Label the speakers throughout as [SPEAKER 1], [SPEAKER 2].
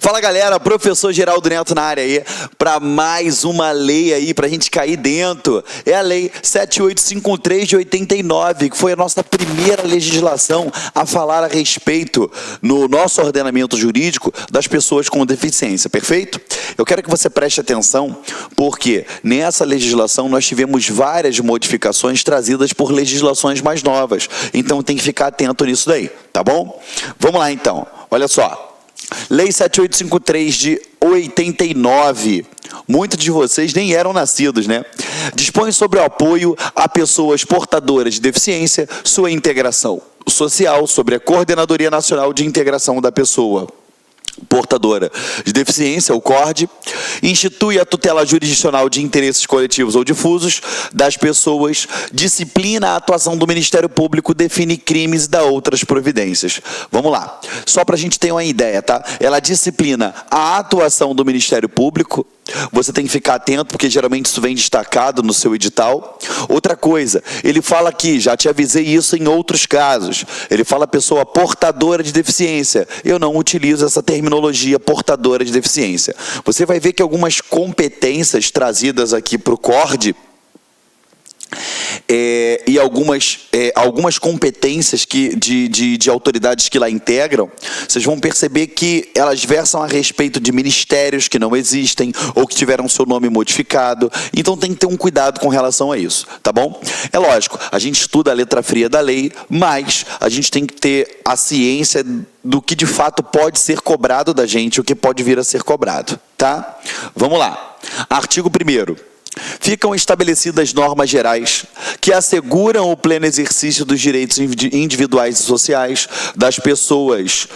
[SPEAKER 1] Fala galera, professor Geraldo Neto na área aí, para mais uma lei aí, pra gente cair dentro. É a lei 7853 de 89, que foi a nossa primeira legislação a falar a respeito, no nosso ordenamento jurídico, das pessoas com deficiência, perfeito? Eu quero que você preste atenção, porque nessa legislação nós tivemos várias modificações trazidas por legislações mais novas, então tem que ficar atento nisso daí, tá bom? Vamos lá então, olha só. Lei 7853 de 89, muitos de vocês nem eram nascidos, né? Dispõe sobre o apoio a pessoas portadoras de deficiência, sua integração social, sobre a Coordenadoria Nacional de Integração da Pessoa Portadora de Deficiência, o CORD, institui a tutela jurisdicional de interesses coletivos ou difusos das pessoas, disciplina a atuação do Ministério Público, define crimes e dá outras providências. Vamos lá, só para a gente ter uma ideia, tá? Ela disciplina a atuação do Ministério Público. Você tem que ficar atento, porque geralmente isso vem destacado no seu edital. Outra coisa, ele fala aqui, já te avisei isso em outros casos, ele fala pessoa portadora de deficiência. Eu não utilizo essa terminologia portadora de deficiência. Você vai ver que algumas competências trazidas aqui para o CORD, e algumas competências de autoridades que lá integram, vocês vão perceber que elas versam a respeito de ministérios que não existem ou que tiveram seu nome modificado, então tem que ter um cuidado com relação a isso, tá bom? É lógico, a gente estuda a letra fria da lei, mas a gente tem que ter a ciência do que de fato pode ser cobrado da gente, o que pode vir a ser cobrado, tá? Vamos lá, artigo 1º. Ficam estabelecidas normas gerais que asseguram o pleno exercício dos direitos individuais e sociais das pessoas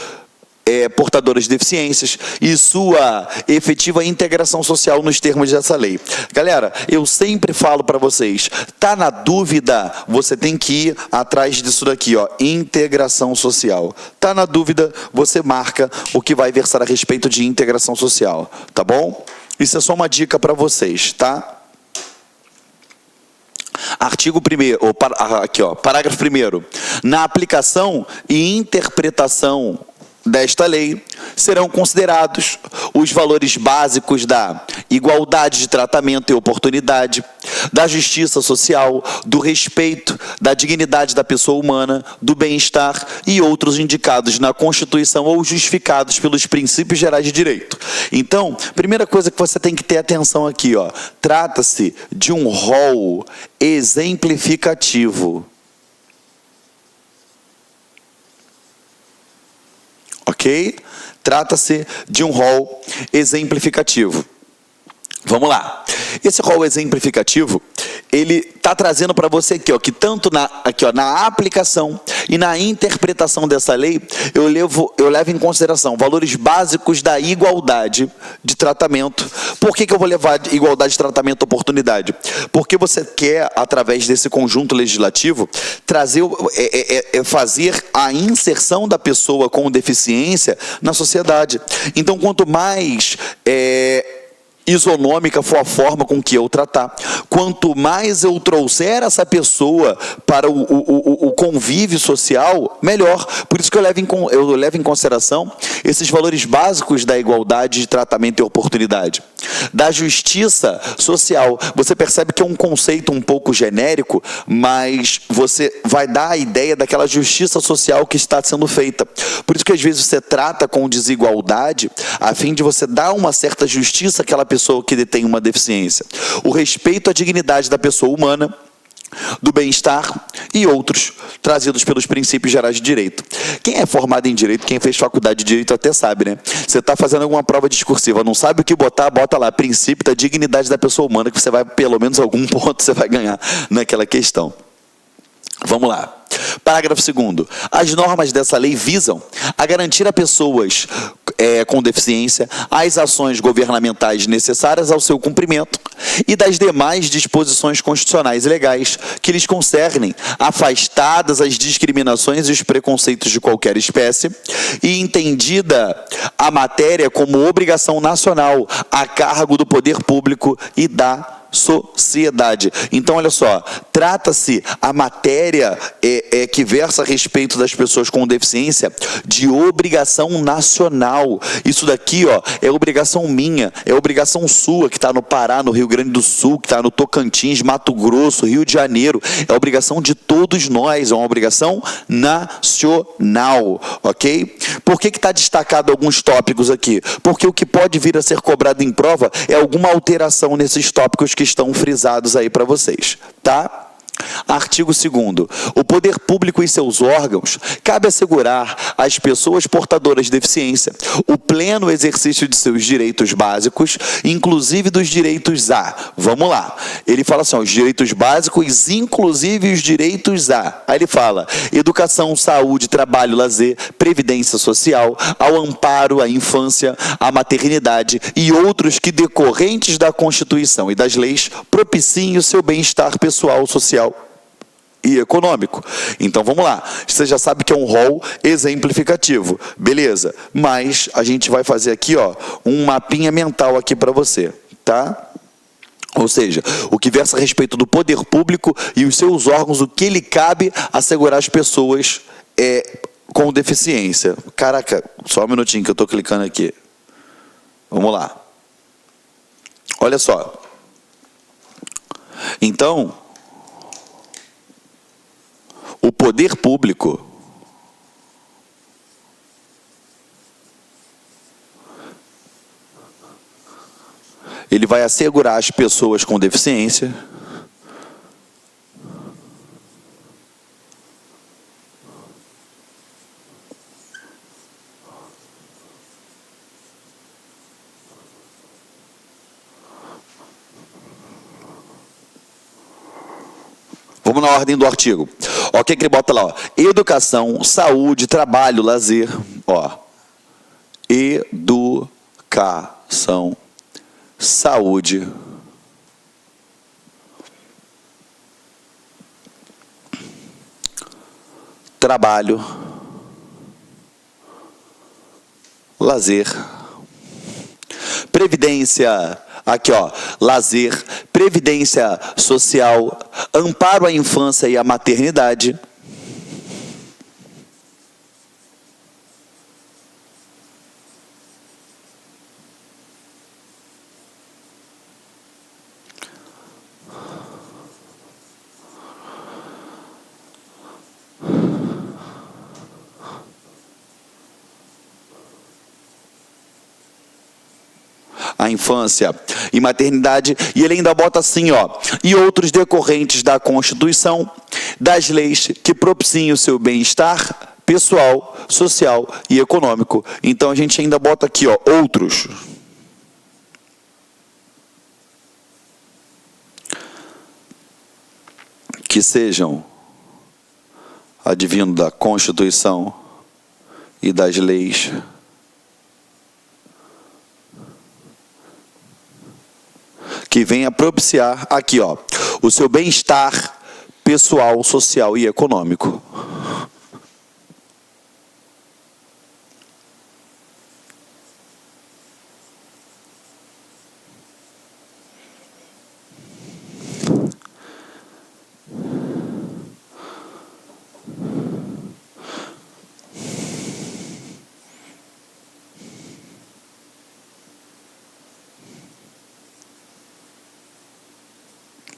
[SPEAKER 1] portadoras de deficiências e sua efetiva integração social nos termos dessa lei. Galera, eu sempre falo para vocês, tá na dúvida, você tem que ir atrás disso daqui, ó, integração social. Tá na dúvida, você marca o que vai versar a respeito de integração social, tá bom? Isso é só uma dica para vocês, tá? Artigo 1º, aqui ó, parágrafo 1º. Na aplicação e interpretação desta lei, serão considerados os valores básicos da igualdade de tratamento e oportunidade, da justiça social, do respeito, da dignidade da pessoa humana, do bem-estar e outros indicados na Constituição ou justificados pelos princípios gerais de direito. Então, primeira coisa que você tem que ter atenção aqui, ó, trata-se de um rol exemplificativo. Ok? Trata-se de um rol exemplificativo. Vamos lá. Esse rol exemplificativo, ele está trazendo para você aqui, ó, que tanto na aplicação e na interpretação dessa lei, eu levo em consideração valores básicos da igualdade de tratamento. Por que eu vou levar igualdade de tratamento e oportunidade? Porque você quer, através desse conjunto legislativo, trazer, fazer a inserção da pessoa com deficiência na sociedade. Então, quanto mais isonômica for a forma com que eu tratar, quanto mais eu trouxer essa pessoa para o convívio social, melhor. Por isso que eu levo em consideração esses valores básicos da igualdade de tratamento e oportunidade. Da justiça social, você percebe que é um conceito um pouco genérico, mas você vai dar a ideia daquela justiça social que está sendo feita. Por isso que às vezes você trata com desigualdade, a fim de você dar uma certa justiça àquela pessoa que detém uma deficiência. O respeito à dignidade da pessoa humana, do bem-estar e outros trazidos pelos princípios gerais de direito. Quem é formado em direito, quem fez faculdade de direito até sabe, né? Você está fazendo alguma prova discursiva, não sabe o que botar, bota lá, princípio da dignidade da pessoa humana, que você vai, pelo menos algum ponto você vai ganhar naquela questão. Vamos lá. Parágrafo 2º. As normas dessa lei visam a garantir a pessoas com deficiência as ações governamentais necessárias ao seu cumprimento e das demais disposições constitucionais e legais que lhes concernem, afastadas as discriminações e os preconceitos de qualquer espécie, e entendida a matéria como obrigação nacional a cargo do poder público e da sociedade. Então, olha só, trata-se a matéria que versa a respeito das pessoas com deficiência de obrigação nacional. Isso daqui, ó, é obrigação minha, é obrigação sua, que está no Pará, no Rio Grande do Sul, que está no Tocantins, Mato Grosso, Rio de Janeiro. É obrigação de todos nós, é uma obrigação nacional, ok? Por que está destacado alguns tópicos aqui? Porque o que pode vir a ser cobrado em prova é alguma alteração nesses tópicos que estão frisados aí para vocês, tá? Artigo 2º. O poder público e seus órgãos cabe assegurar às pessoas portadoras de deficiência o pleno exercício de seus direitos básicos, inclusive dos direitos a. Vamos lá. Ele fala assim, ó, os direitos básicos, inclusive os direitos a. Aí ele fala, educação, saúde, trabalho, lazer, previdência social, ao amparo à infância, à maternidade e outros que decorrentes da Constituição e das leis propiciem o seu bem-estar pessoal, social e econômico. Então vamos lá, você já sabe que é um rol exemplificativo, beleza, mas a gente vai fazer aqui, ó, um mapinha mental aqui para você, tá? Ou seja, o que versa a respeito do poder público e os seus órgãos, o que lhe cabe assegurar as pessoas com deficiência. Caraca, só um minutinho que eu estou clicando aqui. Vamos lá. Olha só. Então, o poder público ele vai assegurar às pessoas com deficiência vamos na ordem do artigo. Ó, o que ele bota lá? Ó? Educação, saúde, trabalho, lazer. Ó. Educação, saúde, trabalho, lazer, previdência. Aqui, ó, lazer, previdência social, amparo à infância e à maternidade, a infância e maternidade, e ele ainda bota assim, ó, e outros decorrentes da Constituição, das leis que propiciem o seu bem-estar pessoal, social e econômico. Então a gente ainda bota aqui, ó, outros. Que sejam advindo da Constituição e das leis que venha propiciar aqui, ó, o seu bem-estar pessoal, social e econômico.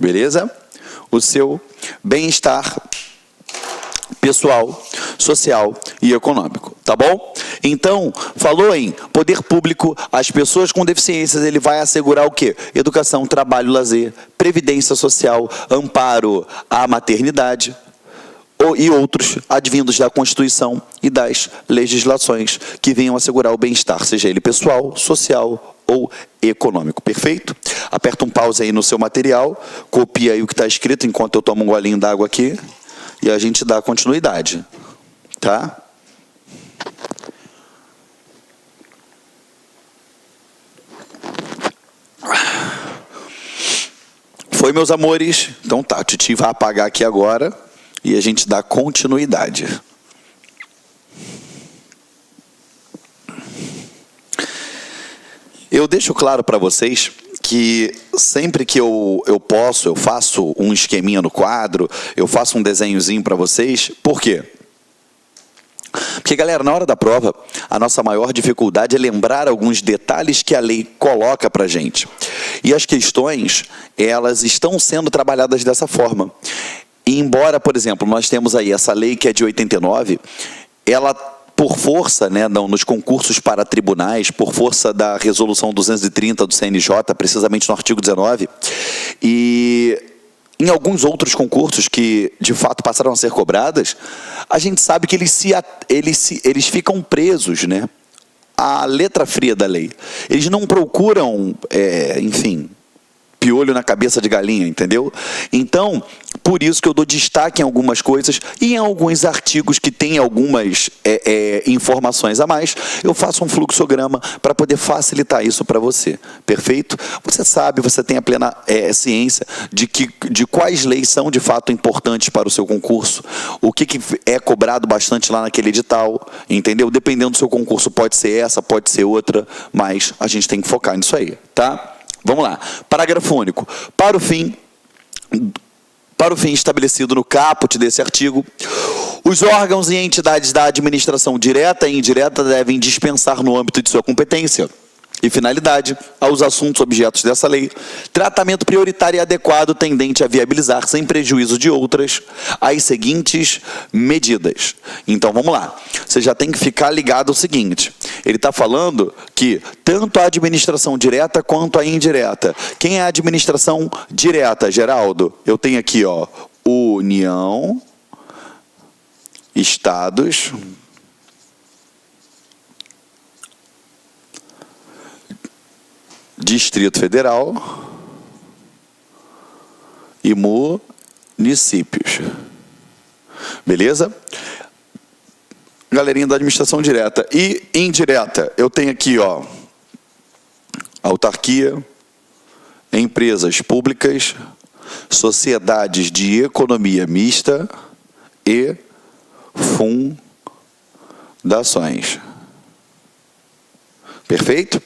[SPEAKER 1] Beleza? O seu bem-estar pessoal, social e econômico, tá bom? Então, falou em poder público, as pessoas com deficiências, ele vai assegurar o quê? Educação, trabalho, lazer, previdência social, amparo à maternidade e outros advindos da Constituição e das legislações que venham assegurar o bem-estar, seja ele pessoal, social ou econômico. Perfeito? Aperta um pause aí no seu material, copia aí o que está escrito enquanto eu tomo um golinho d'água aqui e a gente dá continuidade. Tá? Foi, meus amores? Então tá, o Titi vai apagar aqui agora e a gente dá continuidade. Eu deixo claro para vocês que sempre que eu posso, eu faço um esqueminha no quadro, eu faço um desenhozinho para vocês. Por quê? Porque, galera, na hora da prova, a nossa maior dificuldade é lembrar alguns detalhes que a lei coloca para a gente. E as questões, elas estão sendo trabalhadas dessa forma. E embora, por exemplo, nós temos aí essa lei que é de 89, ela, por força, né, nos concursos para tribunais, por força da resolução 230 do CNJ, precisamente no artigo 19, e em alguns outros concursos que, de fato, passaram a ser cobradas, a gente sabe que eles ficam presos, né, à letra fria da lei. Eles não procuram, enfim, piolho na cabeça de galinha, entendeu? Então, por isso que eu dou destaque em algumas coisas e em alguns artigos que tem algumas informações a mais, eu faço um fluxograma para poder facilitar isso para você, perfeito? Você sabe, você tem a plena ciência de quais leis são de fato importantes para o seu concurso, o que é cobrado bastante lá naquele edital, entendeu? Dependendo do seu concurso, pode ser essa, pode ser outra, mas a gente tem que focar nisso aí, tá? Vamos lá. Parágrafo único. Para o fim estabelecido no caput desse artigo, os órgãos e entidades da administração direta e indireta devem dispensar no âmbito de sua competência e finalidade aos assuntos objetos dessa lei, tratamento prioritário e adequado tendente a viabilizar, sem prejuízo de outras, as seguintes medidas. Então, vamos lá. Você já tem que ficar ligado ao seguinte, ele está falando que tanto a administração direta quanto a indireta. Quem é a administração direta, Geraldo? Eu tenho aqui, ó, União, Estados, Distrito Federal e municípios. Beleza? Galerinha da administração direta e indireta. Eu tenho aqui, ó, autarquia, empresas públicas, sociedades de economia mista e fundações. Perfeito?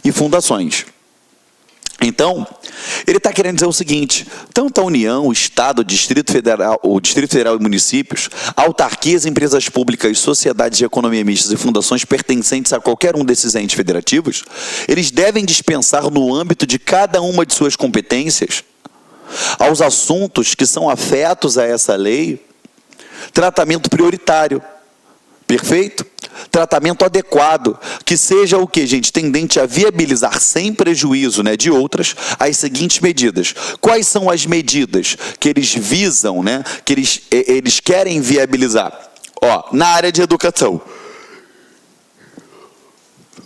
[SPEAKER 1] E fundações. Então, ele está querendo dizer o seguinte, tanto a União, o Estado, o Distrito Federal e municípios, autarquias, empresas públicas, sociedades de economia mistas e fundações pertencentes a qualquer um desses entes federativos, eles devem dispensar no âmbito de cada uma de suas competências, aos assuntos que são afetos a essa lei, tratamento prioritário. Perfeito? Tratamento adequado, que seja o que, gente? Tendente a viabilizar sem prejuízo, né, de outras, as seguintes medidas. Quais são as medidas que eles visam, né, que eles querem viabilizar? Ó, na área de educação.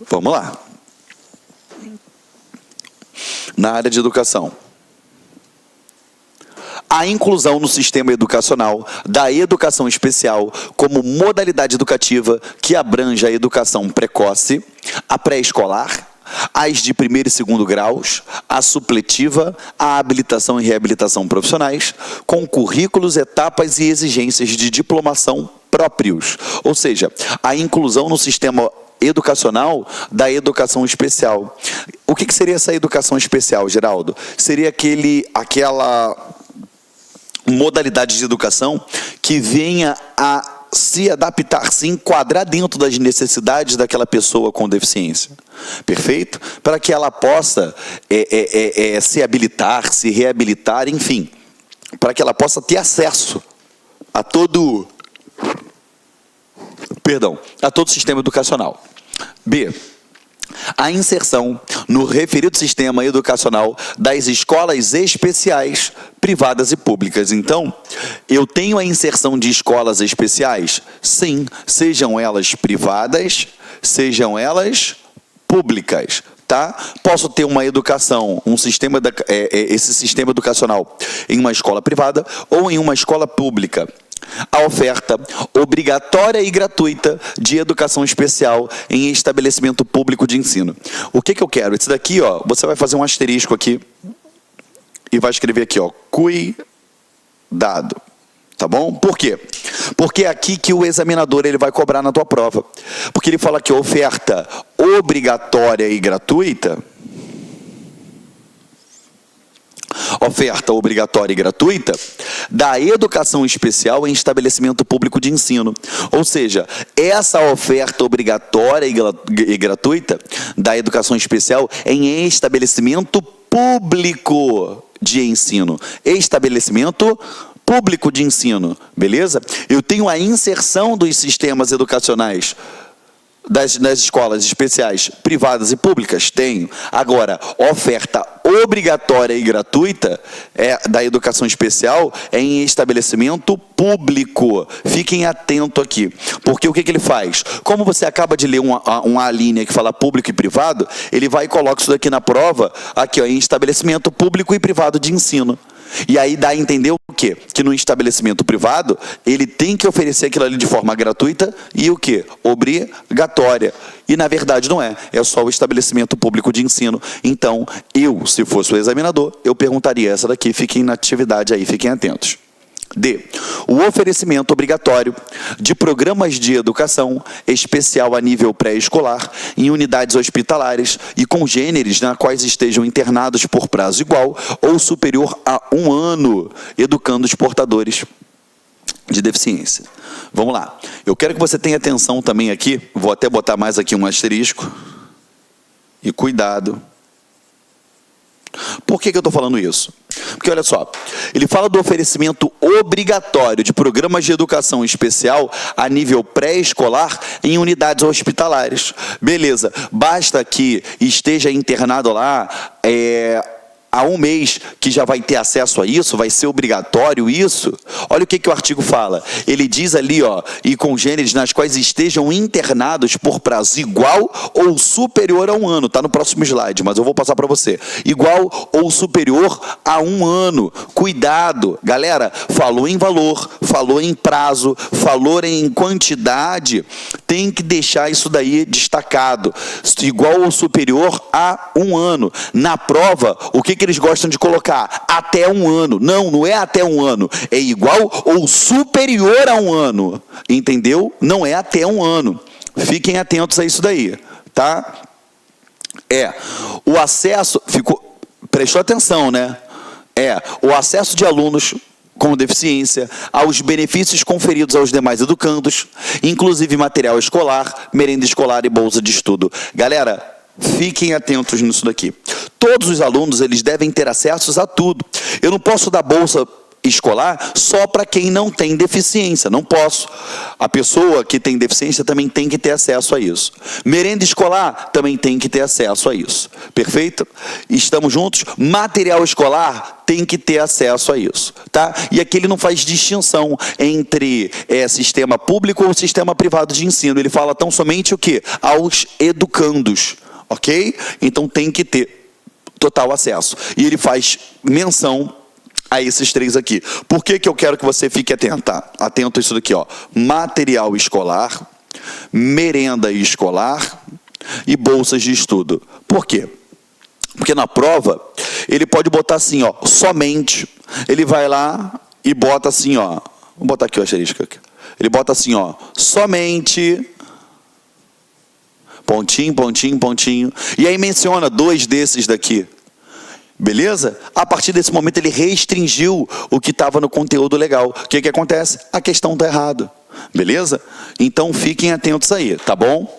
[SPEAKER 1] Vamos lá. Na área de educação. A inclusão no sistema educacional da educação especial como modalidade educativa que abrange a educação precoce, a pré-escolar, as de primeiro e segundo graus, a supletiva, a habilitação e reabilitação profissionais, com currículos, etapas e exigências de diplomação próprios. Ou seja, a inclusão no sistema educacional da educação especial. O que seria essa educação especial, Geraldo? Seria aquela modalidade de educação que venha a se adaptar, se enquadrar dentro das necessidades daquela pessoa com deficiência. Perfeito? Para que ela possa se habilitar, se reabilitar, enfim, para que ela possa ter acesso a todo o sistema educacional. B. A inserção no referido sistema educacional das escolas especiais, privadas e públicas. Então, eu tenho a inserção de escolas especiais? Sim, sejam elas privadas, sejam elas públicas. Tá? Posso ter uma educação, esse sistema educacional em uma escola privada ou em uma escola pública. A oferta obrigatória e gratuita de educação especial em estabelecimento público de ensino. O que eu quero? Esse daqui, ó, você vai fazer um asterisco aqui e vai escrever aqui, ó, cuidado. Tá bom? Por quê? Porque é aqui que o examinador ele vai cobrar na tua prova. Porque ele fala que oferta obrigatória e gratuita oferta obrigatória e gratuita da educação especial em estabelecimento público de ensino. Ou seja, essa oferta obrigatória e gratuita da educação especial em estabelecimento público de ensino. Estabelecimento público de ensino, beleza? Eu tenho a inserção dos sistemas educacionais das escolas especiais privadas e públicas? Tenho. Agora, oferta obrigatória e gratuita da educação especial em estabelecimento público. Fiquem atentos aqui, porque o que ele faz? Como você acaba de ler uma linha que fala público e privado, ele vai e coloca isso daqui na prova, aqui ó, em estabelecimento público e privado de ensino. E aí dá a entender o quê? Que no estabelecimento privado, ele tem que oferecer aquilo ali de forma gratuita e o quê? Obrigatória. E na verdade não é só o estabelecimento público de ensino. Então, se fosse o examinador, eu perguntaria essa daqui, fiquem na atividade aí, fiquem atentos. D. O oferecimento obrigatório de programas de educação especial a nível pré-escolar em unidades hospitalares e congêneres na quais estejam internados por prazo igual ou superior a 1 ano, educando os portadores de deficiência. Vamos lá. Eu quero que você tenha atenção também aqui, vou até botar mais aqui um asterisco. E cuidado. Por que eu estou falando isso? Porque olha só, ele fala do oferecimento obrigatório de programas de educação especial a nível pré-escolar em unidades hospitalares. Beleza, basta que esteja internado lá há 1 mês que já vai ter acesso a isso, vai ser obrigatório isso. Olha o que o artigo fala. Ele diz ali, ó, e congêneres nas quais estejam internados por prazo igual ou superior a 1 ano. Está no próximo slide, mas eu vou passar para você. Igual ou superior a 1 ano. Cuidado, galera, falou em valor, falou em prazo, falou em quantidade, tem que deixar isso daí destacado. Igual ou superior a 1 ano. Na prova, o que eles gostam de colocar? Até 1 ano. Não, não é até 1 ano. É igual ou superior a 1 ano. Entendeu? Não é até 1 ano. Fiquem atentos a isso daí, tá? O acesso, prestou atenção, né? O acesso de alunos com deficiência aos benefícios conferidos aos demais educandos, inclusive material escolar, merenda escolar e bolsa de estudo. Galera, fiquem atentos nisso daqui. Todos os alunos, eles devem ter acesso a tudo. Eu não posso dar bolsa escolar só para quem não tem deficiência, não posso. A pessoa que tem deficiência também tem que ter acesso a isso. Merenda escolar também tem que ter acesso a isso. Perfeito? Estamos juntos? Material escolar tem que ter acesso a isso, tá? E aqui ele não faz distinção entre sistema público ou sistema privado de ensino. Ele fala tão somente o quê? Aos educandos, ok? Então tem que ter total acesso. E ele faz menção a esses 3 aqui. Por que eu quero que você fique atento a isso daqui, ó? Material escolar, merenda escolar e bolsas de estudo. Por quê? Porque na prova, ele pode botar assim, ó, somente. Ele vai lá e bota assim, ó. Vou botar aqui o asterisco. Ele bota assim, ó, somente, pontinho, pontinho, pontinho. E aí menciona 2 desses daqui. Beleza? A partir desse momento ele restringiu o que estava no conteúdo legal. O que acontece? A questão está errada. Beleza? Então fiquem atentos aí, tá bom?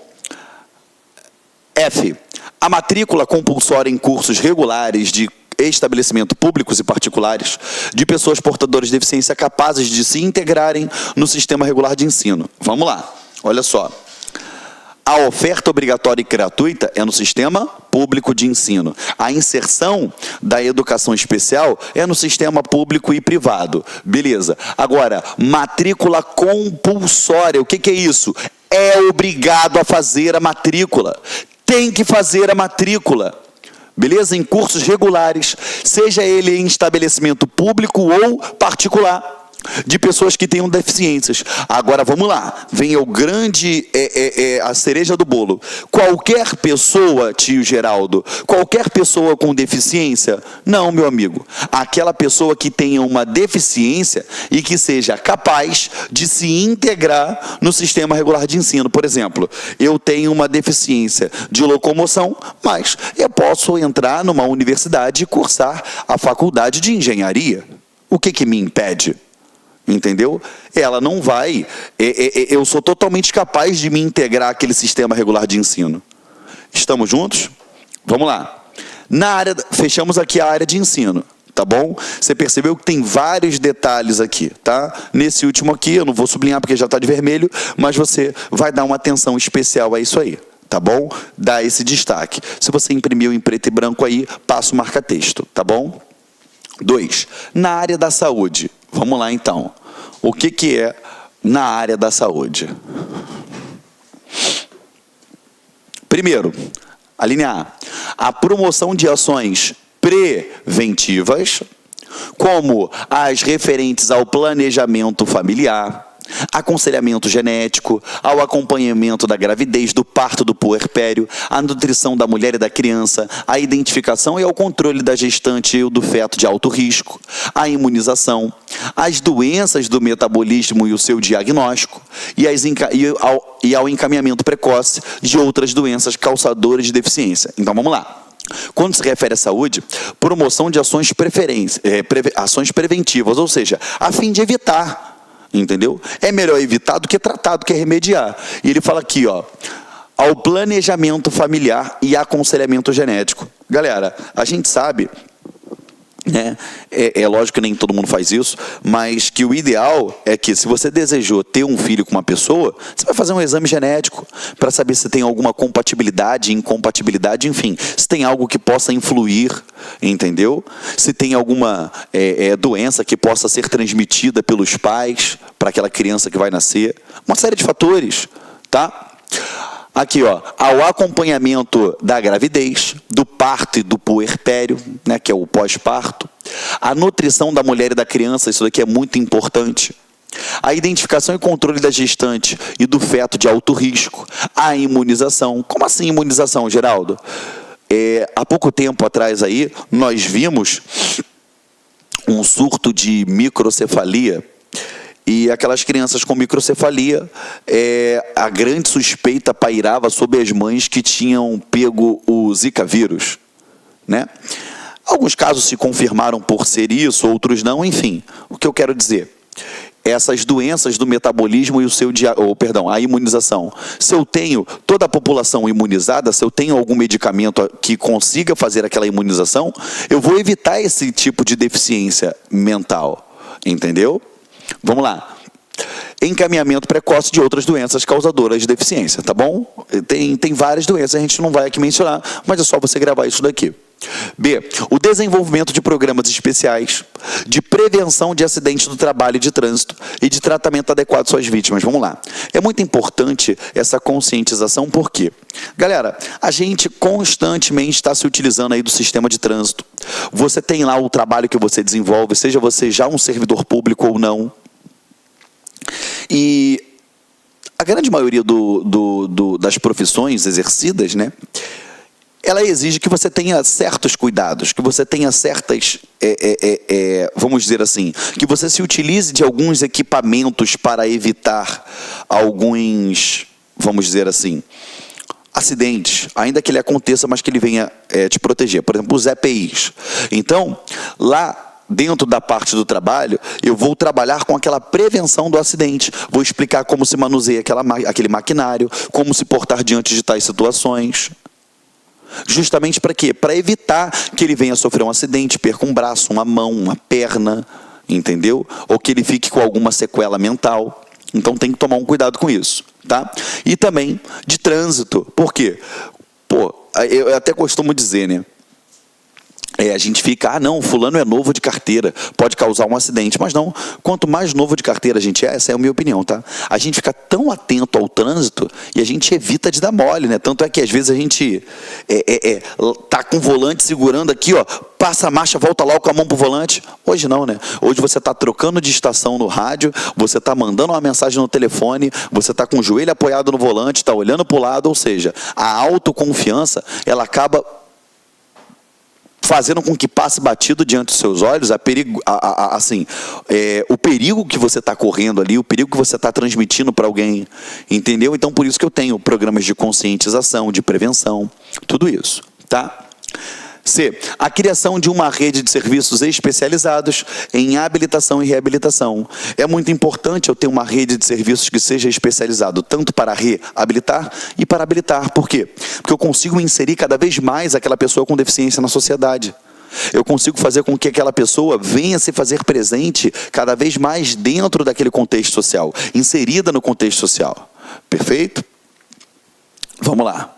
[SPEAKER 1] F. A matrícula compulsória em cursos regulares de estabelecimento públicos e particulares de pessoas portadoras de deficiência capazes de se integrarem no sistema regular de ensino. Vamos lá, olha só. A oferta obrigatória e gratuita é no sistema público de ensino. A inserção da educação especial é no sistema público e privado. Beleza. Agora, matrícula compulsória. O que é isso? É obrigado a fazer a matrícula. Tem que fazer a matrícula. Beleza? Em cursos regulares, seja ele em estabelecimento público ou particular. de pessoas que tenham deficiências. Agora vamos lá, vem o grande, a cereja do bolo. Qualquer pessoa, tio Geraldo, qualquer pessoa com deficiência? Não, meu amigo. Aquela pessoa que tenha uma deficiência e que seja capaz de se integrar no sistema regular de ensino. Por exemplo, eu tenho uma deficiência de locomoção, mas eu posso entrar numa universidade e cursar a faculdade de engenharia. O que me impede? Entendeu? Ela não vai. Eu sou totalmente capaz de me integrar àquele sistema regular de ensino. Estamos juntos? Vamos lá. Fechamos aqui a área de ensino, tá bom? Você percebeu que tem vários detalhes aqui, tá? Nesse último aqui, eu não vou sublinhar porque já está de vermelho, mas você vai dar uma atenção especial a isso aí, tá bom? Dá esse destaque. Se você imprimiu em preto e branco aí, passa o marca-texto, tá bom? 2. Na área da saúde. Vamos lá, então. O que é na área da saúde? Primeiro, a linha A. A promoção de ações preventivas, como as referentes ao planejamento familiar, aconselhamento genético, ao acompanhamento da gravidez, do parto, do puerpério, a nutrição da mulher e da criança, a identificação e ao controle da gestante e do feto de alto risco, a imunização, as doenças do metabolismo e o seu diagnóstico, e ao encaminhamento precoce de outras doenças causadoras de deficiência. Então vamos lá. Quando se refere à saúde, promoção de ações preventivas, ou seja, a fim de evitar. Entendeu? É melhor evitar do que tratar, do que remediar. E ele fala aqui, ó, ao planejamento familiar e aconselhamento genético. Galera, a gente sabe, né, é lógico que nem todo mundo faz isso, mas que o ideal é que, se você desejou ter um filho com uma pessoa, você vai fazer um exame genético para saber se tem alguma compatibilidade, incompatibilidade, enfim, se tem algo que possa influir, entendeu? Se tem alguma doença que possa ser transmitida pelos pais para aquela criança que vai nascer, uma série de fatores, tá? Aqui, ó, ao acompanhamento da gravidez, do parto e do puerpério, né, que é o pós-parto, a nutrição da mulher e da criança, isso daqui é muito importante, a identificação e controle da gestante e do feto de alto risco, a imunização. Como assim imunização, Geraldo? Há pouco tempo atrás aí, nós vimos um surto de microcefalia. E aquelas crianças com microcefalia, a grande suspeita pairava sobre as mães que tinham pego o Zika vírus, né? Alguns casos se confirmaram por ser isso, outros não, enfim. O que eu quero dizer? Essas doenças do metabolismo e a imunização. Se eu tenho toda a população imunizada, se eu tenho algum medicamento que consiga fazer aquela imunização, eu vou evitar esse tipo de deficiência mental, entendeu? Vamos lá. Encaminhamento precoce de outras doenças causadoras de deficiência, tá bom? Tem várias doenças, a gente não vai aqui mencionar, mas é só você gravar isso daqui. B. O desenvolvimento de programas especiais de prevenção de acidentes do trabalho e de trânsito e de tratamento adequado às suas vítimas. Vamos lá. É muito importante essa conscientização, porque, galera, a gente constantemente está se utilizando aí do sistema de trânsito. Você tem lá o trabalho que você desenvolve, seja você já um servidor público ou não. E a grande maioria das profissões exercidas, né, ela exige que você tenha certos cuidados, que você tenha certas, vamos dizer assim, que você se utilize de alguns equipamentos para evitar alguns, vamos dizer assim, acidentes, ainda que ele aconteça, mas que ele venha te proteger. Por exemplo, os EPIs. Então, lá dentro da parte do trabalho, eu vou trabalhar com aquela prevenção do acidente. Vou explicar como se manuseia aquele maquinário, como se portar diante de tais situações. Justamente para quê? Para evitar que ele venha sofrer um acidente, perca um braço, uma mão, uma perna, entendeu? Ou que ele fique com alguma sequela mental. Então tem que tomar um cuidado com isso, tá? E também de trânsito. Por quê? Eu até costumo dizer, né? a gente fica, não, fulano é novo de carteira, pode causar um acidente. Mas não, quanto mais novo de carteira a gente essa é a minha opinião, tá? A gente fica tão atento ao trânsito e a gente evita de dar mole, né? Tanto é que às vezes a gente tá com o volante segurando aqui, ó, passa a marcha, volta logo com a mão pro volante. Hoje não, né? Hoje você tá trocando de estação no rádio, você tá mandando uma mensagem no telefone, você tá com o joelho apoiado no volante, tá olhando pro lado, ou seja, a autoconfiança, ela acaba fazendo com que passe batido diante dos seus olhos o perigo que você está correndo ali, o perigo que você está transmitindo para alguém, entendeu? Então, por isso que eu tenho programas de conscientização, de prevenção, tudo isso, tá? C. A criação de uma rede de serviços especializados em habilitação e reabilitação. É muito importante eu ter uma rede de serviços que seja especializado tanto para reabilitar e para habilitar. Por quê? Porque eu consigo inserir cada vez mais aquela pessoa com deficiência na sociedade. Eu consigo fazer com que aquela pessoa venha se fazer presente cada vez mais dentro daquele contexto social, inserida no contexto social. Perfeito? Vamos lá.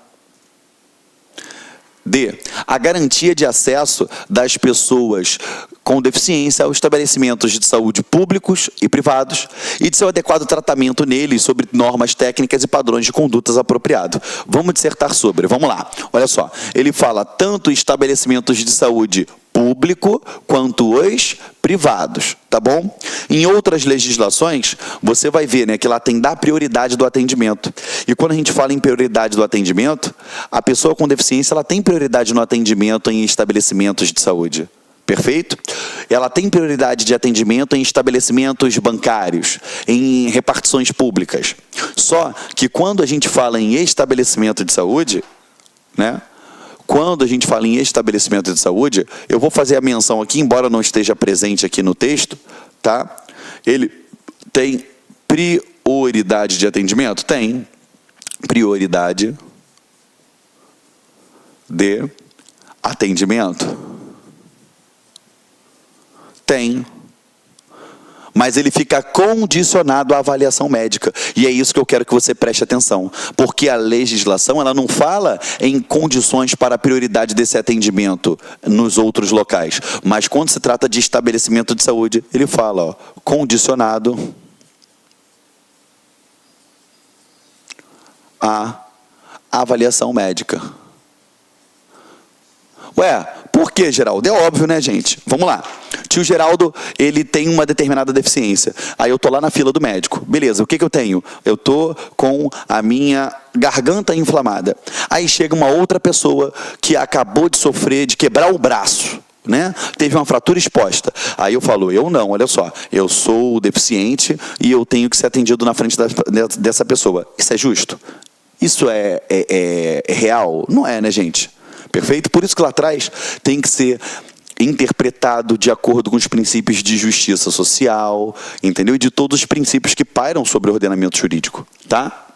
[SPEAKER 1] D. A garantia de acesso das pessoas com deficiência aos estabelecimentos de saúde públicos e privados e de seu adequado tratamento neles sobre normas técnicas e padrões de condutas apropriados. Vamos dissertar sobre, vamos lá. Olha só, ele fala tanto estabelecimentos de saúde público quanto os privados, tá bom? Em outras legislações, você vai ver, né, que lá tem da prioridade do atendimento. E quando a gente fala em prioridade do atendimento, a pessoa com deficiência, ela tem prioridade no atendimento em estabelecimentos de saúde. Perfeito? Ela tem prioridade de atendimento em estabelecimentos bancários, em repartições públicas. Só que quando a gente fala em estabelecimento de saúde, né? Quando a gente fala em estabelecimento de saúde, eu vou fazer a menção aqui, embora não esteja presente aqui no texto, tá? Ele tem prioridade de atendimento? Tem. Prioridade de atendimento? Tem. Mas ele fica condicionado à avaliação médica. E é isso que eu quero que você preste atenção. Porque a legislação, ela não fala em condições para a prioridade desse atendimento nos outros locais. Mas quando se trata de estabelecimento de saúde, ele fala, ó, condicionado à avaliação médica. Ué, por que, Geraldo? É óbvio, né, gente? Vamos lá. Tio Geraldo, ele tem uma determinada deficiência. Aí eu tô lá na fila do médico. Beleza, o que eu tenho? Eu tô com a minha garganta inflamada. Aí chega uma outra pessoa que acabou de sofrer, de quebrar o braço, né? Teve uma fratura exposta. Aí eu falo, eu não, olha só, eu sou deficiente e eu tenho que ser atendido na frente dessa pessoa. Isso é justo? Isso é real? Não é, né, gente? Perfeito? Por isso que lá atrás tem que ser interpretado de acordo com os princípios de justiça social, entendeu? E de todos os princípios que pairam sobre o ordenamento jurídico, tá?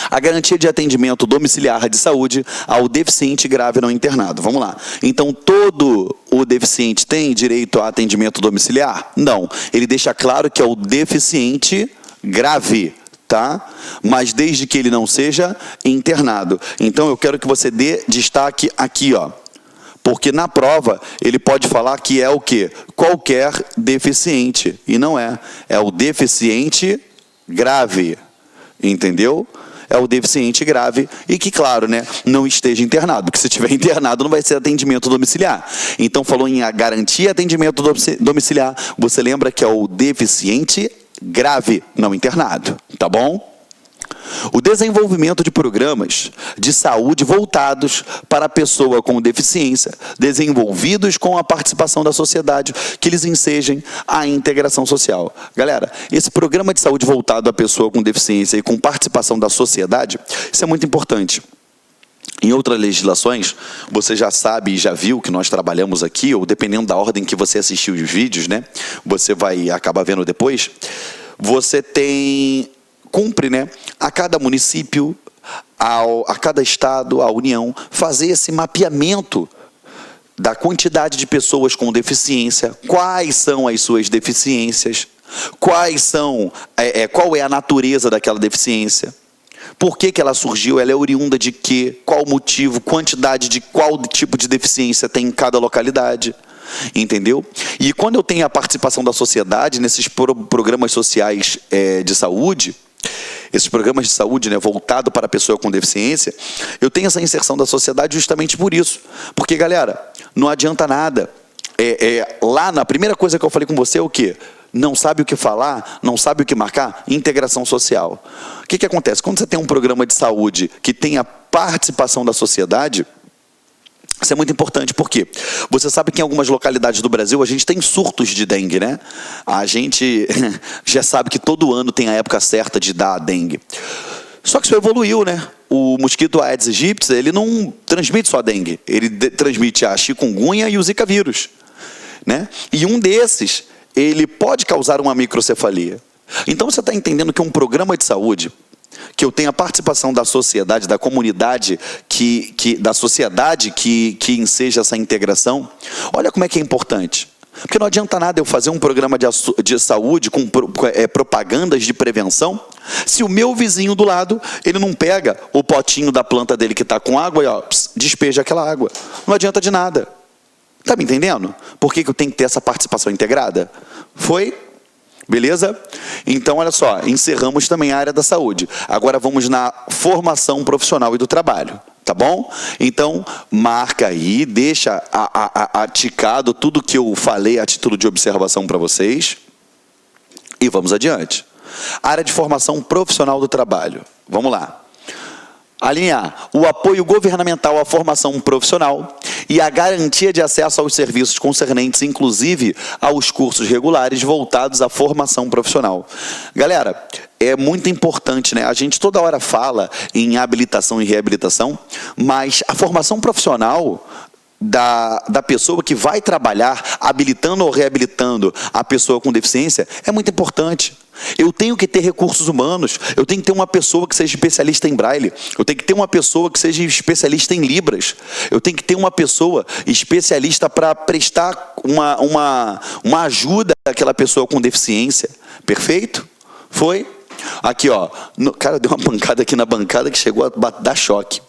[SPEAKER 1] A garantia de atendimento domiciliar de saúde ao deficiente grave não internado. Vamos lá. Então, todo o deficiente tem direito a atendimento domiciliar? Não. Ele deixa claro que é o deficiente grave, tá? Mas desde que ele não seja internado. Então, eu quero que você dê destaque aqui, ó. Porque na prova, ele pode falar que é o quê? Qualquer deficiente. E não é. É o deficiente grave. Entendeu? É o deficiente grave e que, claro, né, não esteja internado. Porque se estiver internado, não vai ser atendimento domiciliar. Então, falou em garantia atendimento domiciliar. Você lembra que é o deficiente grave, não internado. Tá bom? O desenvolvimento de programas de saúde voltados para a pessoa com deficiência, desenvolvidos com a participação da sociedade, que eles ensejem a integração social. Galera, esse programa de saúde voltado à pessoa com deficiência e com participação da sociedade, isso é muito importante. Em outras legislações, você já sabe e já viu que nós trabalhamos aqui, ou dependendo da ordem que você assistiu os vídeos, né? Você vai acabar vendo depois. Você cumpre, né, a cada município, a cada estado, a União, fazer esse mapeamento da quantidade de pessoas com deficiência, quais são as suas deficiências, qual é a natureza daquela deficiência, Por que ela surgiu? Ela é oriunda de quê? Qual o motivo? Quantidade de qual tipo de deficiência tem em cada localidade? Entendeu? E quando eu tenho a participação da sociedade nesses programas sociais de saúde, esses programas de saúde, né, voltado para a pessoa com deficiência, eu tenho essa inserção da sociedade justamente por isso. Porque, galera, não adianta nada. Lá na primeira coisa que eu falei com você é o quê? Não sabe o que falar, não sabe o que marcar? Integração social. O que acontece? Quando você tem um programa de saúde que tem a participação da sociedade, isso é muito importante, por quê? Você sabe que em algumas localidades do Brasil a gente tem surtos de dengue, né? A gente já sabe que todo ano tem a época certa de dar a dengue. Só que isso evoluiu, né? O mosquito Aedes aegypti, ele não transmite só a dengue, ele transmite a chikungunya e o zika vírus, né? E um desses, ele pode causar uma microcefalia. Então você está entendendo que um programa de saúde, que eu tenho a participação da sociedade, da comunidade, da sociedade que enseja essa integração, olha como é que é importante. Porque não adianta nada eu fazer um programa de saúde com propagandas de prevenção, se o meu vizinho do lado, ele não pega o potinho da planta dele que está com água e despeja aquela água. Não adianta de nada. Está me entendendo? Por que eu tenho que ter essa participação integrada? Foi? Beleza? Então, olha só, encerramos também a área da saúde. Agora vamos na formação profissional e do trabalho, tá bom? Então, marca aí, deixa aticado tudo que eu falei a título de observação para vocês. E vamos adiante. Área de formação profissional do trabalho. Vamos lá. A linha A, o apoio governamental à formação profissional e a garantia de acesso aos serviços concernentes, inclusive aos cursos regulares voltados à formação profissional. Galera, é muito importante, né? A gente toda hora fala em habilitação e reabilitação, mas a formação profissional da pessoa que vai trabalhar habilitando ou reabilitando a pessoa com deficiência é muito importante. Eu tenho que ter recursos humanos, eu tenho que ter uma pessoa que seja especialista em braille, eu tenho que ter uma pessoa que seja especialista em libras, eu tenho que ter uma pessoa especialista para prestar uma ajuda àquela pessoa com deficiência. Perfeito? Foi? Aqui, ó, cara, deu uma pancada aqui na bancada que chegou a dar choque.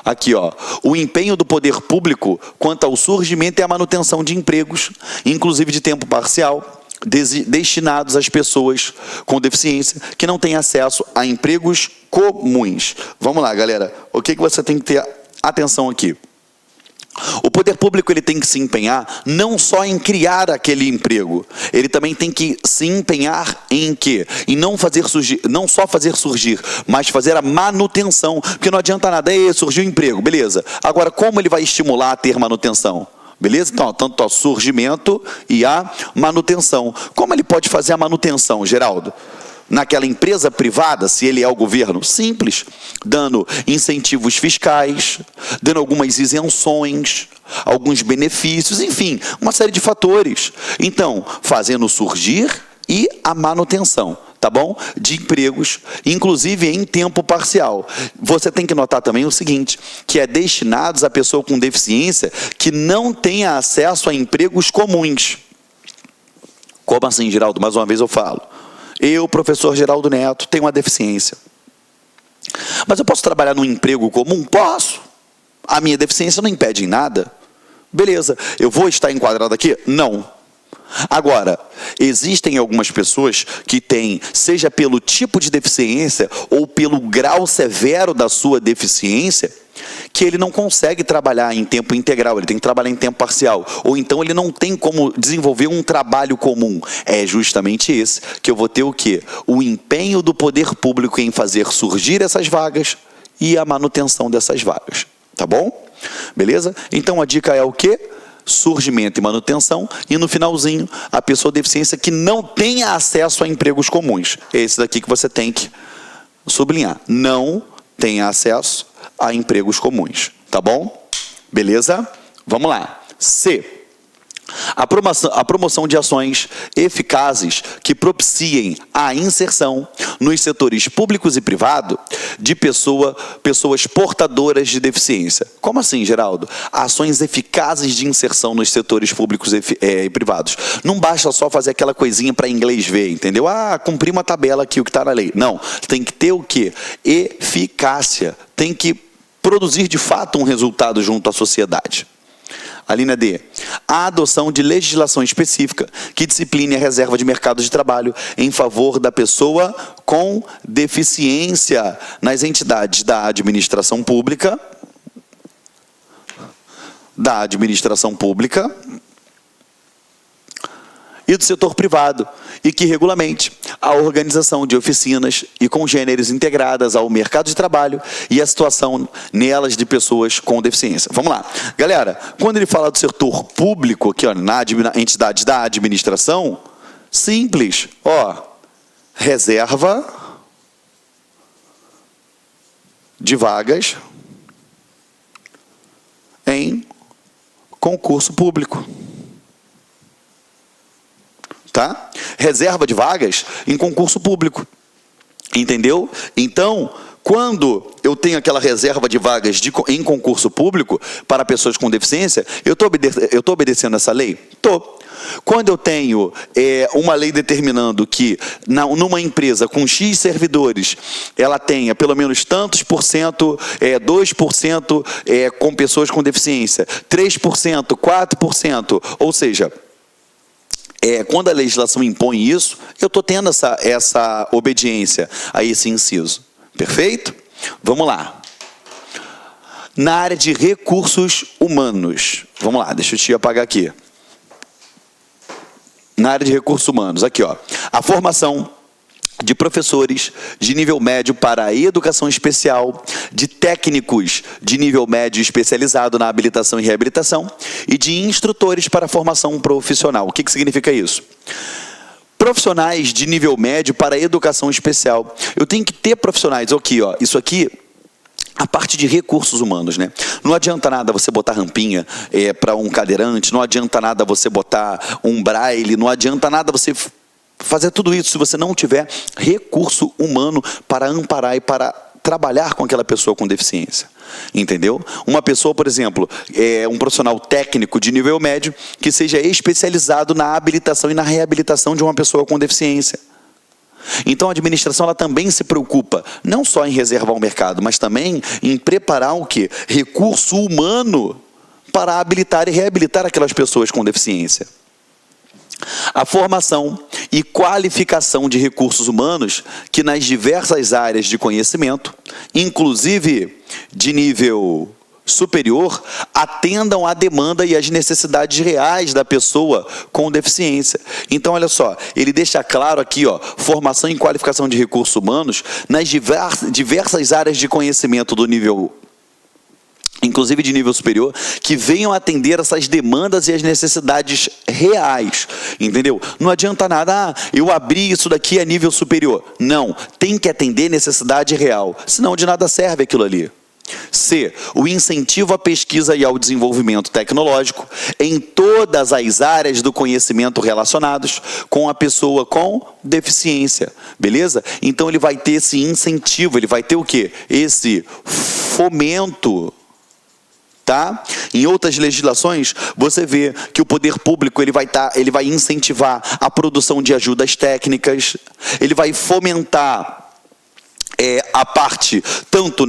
[SPEAKER 1] Aqui, ó, o empenho do poder público quanto ao surgimento e à manutenção de empregos, inclusive de tempo parcial, destinados às pessoas com deficiência que não têm acesso a empregos comuns. Vamos lá, galera. O que você tem que ter atenção aqui? O poder público ele tem que se empenhar não só em criar aquele emprego, ele também tem que se empenhar em quê? Em não só fazer surgir, mas fazer a manutenção, porque não adianta nada, surgiu um emprego, beleza. Agora, como ele vai estimular a ter manutenção? Beleza? Então, tanto o surgimento e a manutenção. Como ele pode fazer a manutenção, Geraldo? Naquela empresa privada, se ele é o governo? Simples, dando incentivos fiscais, dando algumas isenções, alguns benefícios, enfim, uma série de fatores. Então, fazendo surgir e a manutenção, tá bom? De empregos, inclusive em tempo parcial. Você tem que notar também o seguinte, que é destinados a pessoa com deficiência que não tenha acesso a empregos comuns. Como assim, Geraldo? Mais uma vez eu falo. Eu, professor Geraldo Neto, tenho uma deficiência. Mas eu posso trabalhar num emprego comum? Posso. A minha deficiência não impede em nada. Beleza. Eu vou estar enquadrado aqui? Não. Agora, existem algumas pessoas que têm, seja pelo tipo de deficiência ou pelo grau severo da sua deficiência, que ele não consegue trabalhar em tempo integral, ele tem que trabalhar em tempo parcial, ou então ele não tem como desenvolver um trabalho comum. É justamente esse que eu vou ter o quê? O empenho do poder público em fazer surgir essas vagas e a manutenção dessas vagas, tá bom? Beleza? Então a dica é o quê? Surgimento e manutenção, e no finalzinho, a pessoa com deficiência que não tenha acesso a empregos comuns. É esse daqui que você tem que sublinhar. Não tenha acesso a empregos comuns, tá bom? Beleza? Vamos lá. C. A promoção de ações eficazes que propiciem a inserção nos setores públicos e privados de pessoas portadoras de deficiência. Como assim, Geraldo? Ações eficazes de inserção nos setores públicos e privados. Não basta só fazer aquela coisinha para inglês ver, entendeu? Ah, cumprir uma tabela aqui, o que está na lei. Não, tem que ter o quê? Eficácia. Tem que produzir de fato um resultado junto à sociedade. A linha D. A adoção de legislação específica que discipline a reserva de mercado de trabalho em favor da pessoa com deficiência nas entidades da administração pública, e do setor privado, e que regulamente a organização de oficinas e congêneres integradas ao mercado de trabalho e a situação nelas de pessoas com deficiência. Vamos lá. Galera, quando ele fala do setor público, aqui ó, na entidade da administração, simples, ó, reserva de vagas em concurso público. Tá? Reserva de vagas em concurso público. Entendeu? Então, quando eu tenho aquela reserva de vagas em concurso público para pessoas com deficiência, eu estou obedecendo essa lei? Estou. Quando eu tenho uma lei determinando que numa empresa com X servidores, ela tenha pelo menos tantos por cento, 2% com pessoas com deficiência, 3%, 4%, ou seja, quando a legislação impõe isso, eu estou tendo essa obediência a esse inciso. Perfeito? Vamos lá. Na área de recursos humanos. Vamos lá, deixa eu te apagar aqui. Na área de recursos humanos, aqui ó. A formação de professores de nível médio para a educação especial, de técnicos de nível médio especializado na habilitação e reabilitação e de instrutores para a formação profissional. O que significa isso? Profissionais de nível médio para a educação especial. Eu tenho que ter profissionais, aqui, ó, isso aqui, a parte de recursos humanos, né? Não adianta nada você botar rampinha para um cadeirante, não adianta nada você botar um braille, não adianta nada você fazer tudo isso se você não tiver recurso humano para amparar e para trabalhar com aquela pessoa com deficiência. Entendeu? Uma pessoa, por exemplo, um profissional técnico de nível médio que seja especializado na habilitação e na reabilitação de uma pessoa com deficiência. Então a administração ela também se preocupa não só em reservar o mercado, mas também em preparar o quê? Recurso humano para habilitar e reabilitar aquelas pessoas com deficiência. A formação e qualificação de recursos humanos que nas diversas áreas de conhecimento, inclusive de nível superior, atendam à demanda e às necessidades reais da pessoa com deficiência. Então, olha só, ele deixa claro aqui, ó, formação e qualificação de recursos humanos nas diversas áreas de conhecimento do nível, inclusive de nível superior, que venham atender essas demandas e as necessidades reais, entendeu? Não adianta nada, eu abri isso daqui a nível superior. Não, tem que atender necessidade real, senão de nada serve aquilo ali. C. O incentivo à pesquisa e ao desenvolvimento tecnológico em todas as áreas do conhecimento relacionados com a pessoa com deficiência, beleza? Então ele vai ter esse incentivo, ele vai ter o quê? Esse fomento. Tá? Em outras legislações, você vê que o poder público ele vai incentivar a produção de ajudas técnicas, ele vai fomentar a parte, tanto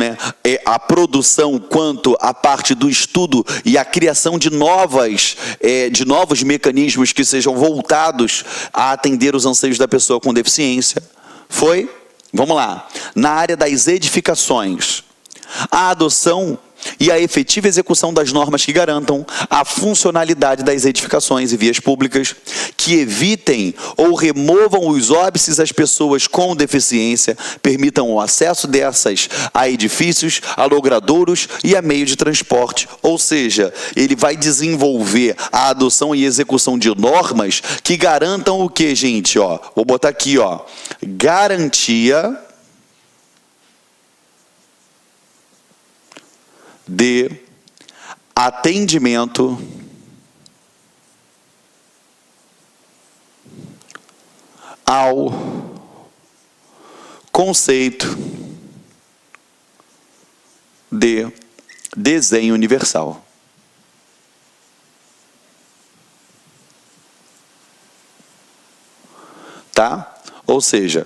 [SPEAKER 1] a produção quanto a parte do estudo e a criação de novos mecanismos que sejam voltados a atender os anseios da pessoa com deficiência. Foi? Vamos lá. Na área das edificações, a adoção e a efetiva execução das normas que garantam a funcionalidade das edificações e vias públicas, que evitem ou removam os óbices às pessoas com deficiência, permitam o acesso dessas a edifícios, a logradouros e a meio de transporte. Ou seja, ele vai desenvolver a adoção e execução de normas que garantam o que, gente? Ó, vou botar aqui, ó, garantia de atendimento ao conceito de desenho universal. Tá? Ou seja,